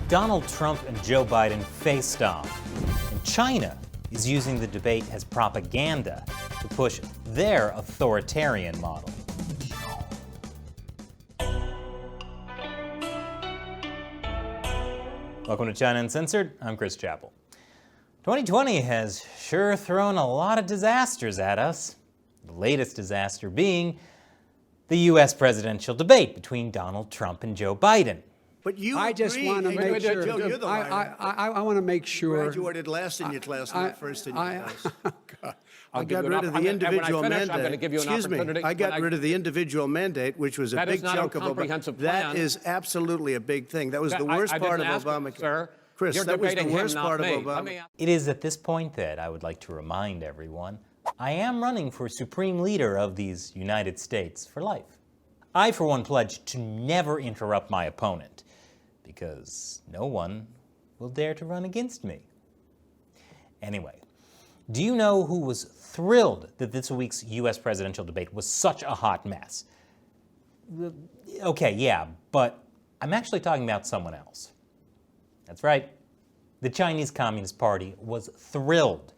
Donald Trump and Joe Biden faced off, and China is using the debate as propaganda to push their authoritarian model. Welcome to China Uncensored. I'm Chris Chappell. 2020 has sure thrown a lot of disasters at us. The latest disaster being the U.S. presidential debate between Donald Trump and Joe Biden. But you I just want to make sure. Joe, you're the I want to make sure. Graduated last in your class, not first in your class. God. I got rid of the individual mandate. I'm going to give you an Excuse me. opportunity. I got rid of the individual mandate, which was a big chunk of comprehensive That plan. is absolutely a big thing. That was the worst part of Obamacare. Sir, Chris, you're that was the debating him, worst not part of me. Obamacare. It is at this point that I would like to remind everyone I am running for Supreme Leader of these United States for life. I, for one, pledge to never interrupt my opponent, because no one will dare to run against me. Anyway, do you know who was thrilled that this week's U.S. presidential debate was such a hot mess? Okay, yeah, but I'm actually talking about someone else. That's right. The Chinese Communist Party was thrilled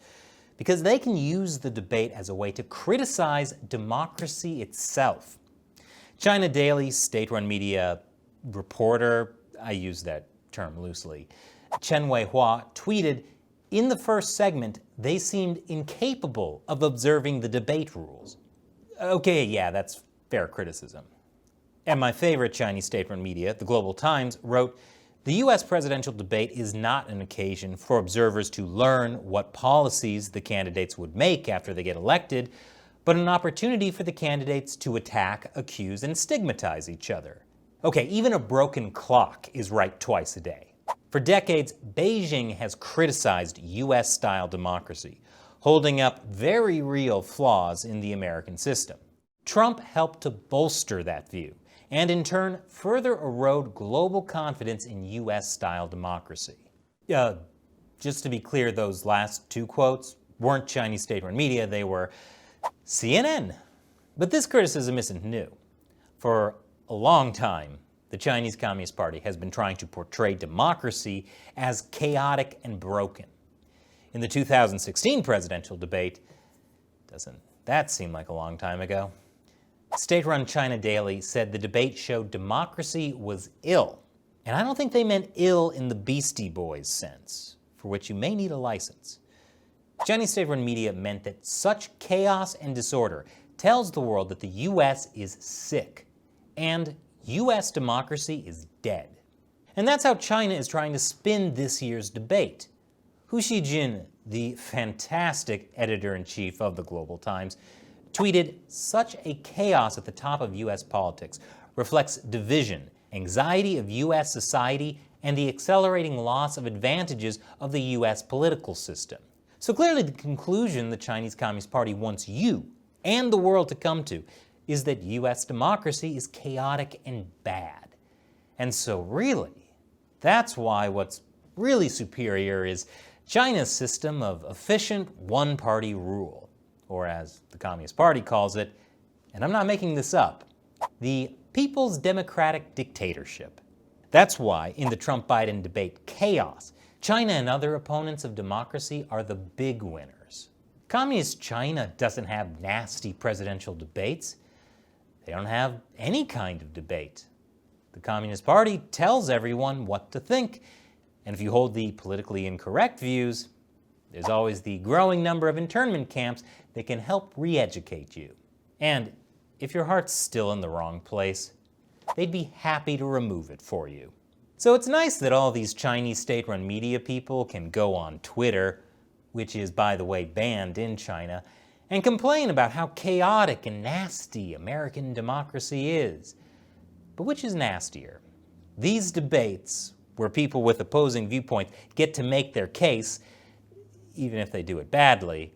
because they can use the debate as a way to criticize democracy itself. China Daily state-run media reporter, I use that term loosely, Chen Weihua tweeted, in the first segment, they seemed incapable of observing the debate rules. Okay, yeah, that's fair criticism. And my favorite Chinese state-run media, the Global Times, wrote, the U.S. presidential debate is not an occasion for observers to learn what policies the candidates would make after they get elected, but an opportunity for the candidates to attack, accuse, and stigmatize each other. Okay, even a broken clock is right twice a day. For decades, Beijing has criticized U.S.-style democracy, holding up very real flaws in the American system. Trump helped to bolster that view, and in turn, further erode global confidence in U.S.-style democracy. Just to be clear, those last two quotes weren't Chinese state-run media, they were CNN. But this criticism isn't new. For a long time, the Chinese Communist Party has been trying to portray democracy as chaotic and broken. In the 2016 presidential debate, doesn't that seem like a long time ago? State-run China Daily said the debate showed democracy was ill. And I don't think they meant ill in the Beastie Boys sense, for which you may need a license. Chinese state-run media meant that such chaos and disorder tells the world that the U.S. is sick, and U.S. democracy is dead. And that's how China is trying to spin this year's debate. Hu Xijin, the fantastic editor-in-chief of the Global Times, tweeted, such a chaos at the top of U.S. politics reflects division, anxiety of U.S. society, and the accelerating loss of advantages of the U.S. political system. So clearly the conclusion the Chinese Communist Party wants you and the world to come to is that U.S. democracy is chaotic and bad. And so really, that's why what's really superior is China's system of efficient one-party rule, or as the Communist Party calls it, and I'm not making this up, the People's Democratic Dictatorship. That's why, in the Trump-Biden debate chaos, China and other opponents of democracy are the big winners. Communist China doesn't have nasty presidential debates. They don't have any kind of debate. The Communist Party tells everyone what to think, and if you hold the politically incorrect views, there's always the growing number of internment camps that can help re-educate you. And if your heart's still in the wrong place, they'd be happy to remove it for you. So it's nice that all these Chinese state-run media people can go on Twitter, which is, by the way, banned in China, and complain about how chaotic and nasty American democracy is. But which is nastier? These debates, where people with opposing viewpoints get to make their case, even if they do it badly,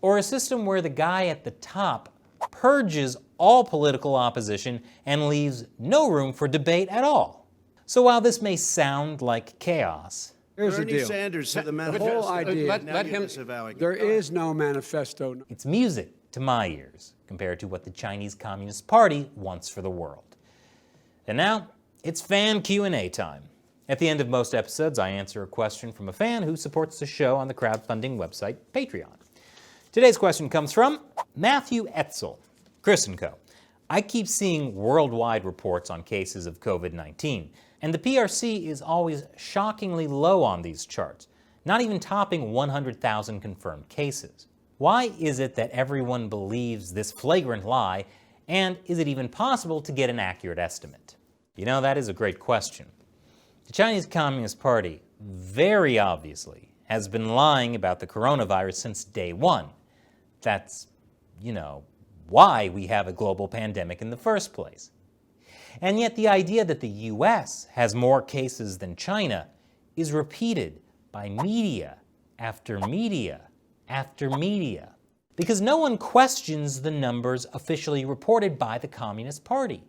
or a system where the guy at the top purges all political opposition and leaves no room for debate at all? So while this may sound like chaos, Here's the Bernie deal. Sanders said the The manifesto. whole idea, let him. there is no manifesto. it's music to my ears compared to what the Chinese Communist Party wants for the world. And now, it's fan Q&A time. At the end of most episodes, I answer a question from a fan who supports the show on the crowdfunding website Patreon. Today's question comes from Matthew Etzel. Chris & Co. I keep seeing worldwide reports on cases of COVID-19, and the PRC is always shockingly low on these charts, not even topping 100,000 confirmed cases. Why is it that everyone believes this flagrant lie, and is it even possible to get an accurate estimate? You know, that is a great question. The Chinese Communist Party, very obviously, has been lying about the coronavirus since day one. That's, why we have a global pandemic in the first place. And yet the idea that the US has more cases than China is repeated by media after media after media, because no one questions the numbers officially reported by the Communist Party.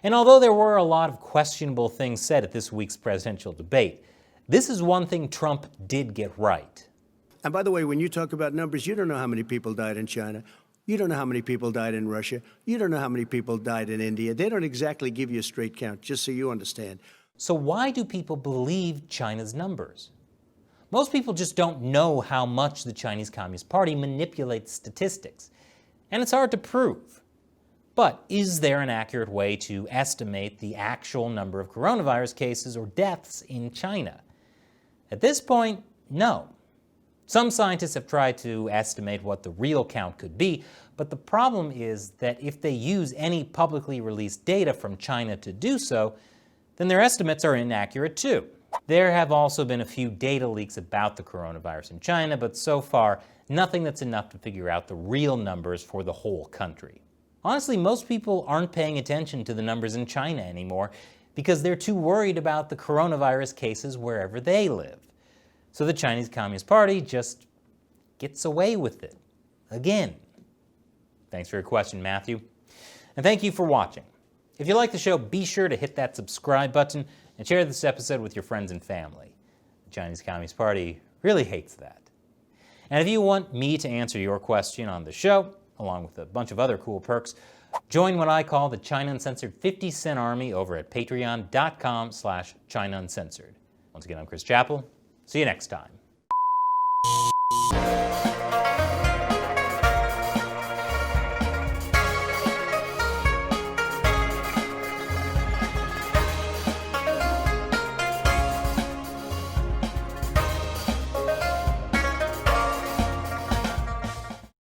And although there were a lot of questionable things said at this week's presidential debate, this is one thing Trump did get right. And by the way, when you talk about numbers, you don't know how many people died in China. You don't know how many people died in Russia. You don't know how many people died in India. They don't exactly give you a straight count, just so you understand. So why do people believe China's numbers? Most people just don't know how much the Chinese Communist Party manipulates statistics, and it's hard to prove. But is there an accurate way to estimate the actual number of coronavirus cases or deaths in China? At this point, no. Some scientists have tried to estimate what the real count could be, but the problem is that if they use any publicly released data from China to do so, then their estimates are inaccurate too. There have also been a few data leaks about the coronavirus in China, but so far, nothing that's enough to figure out the real numbers for the whole country. Honestly, most people aren't paying attention to the numbers in China anymore because they're too worried about the coronavirus cases wherever they live. So the Chinese Communist Party just gets away with it. Again. Thanks for your question, Matthew. And thank you for watching. If you like the show, be sure to hit that subscribe button and share this episode with your friends and family. The Chinese Communist Party really hates that. And if you want me to answer your question on the show, along with a bunch of other cool perks, join what I call the China Uncensored 50-cent army over at patreon.com/ChinaUncensored. Once again, I'm Chris Chappell. See you next time.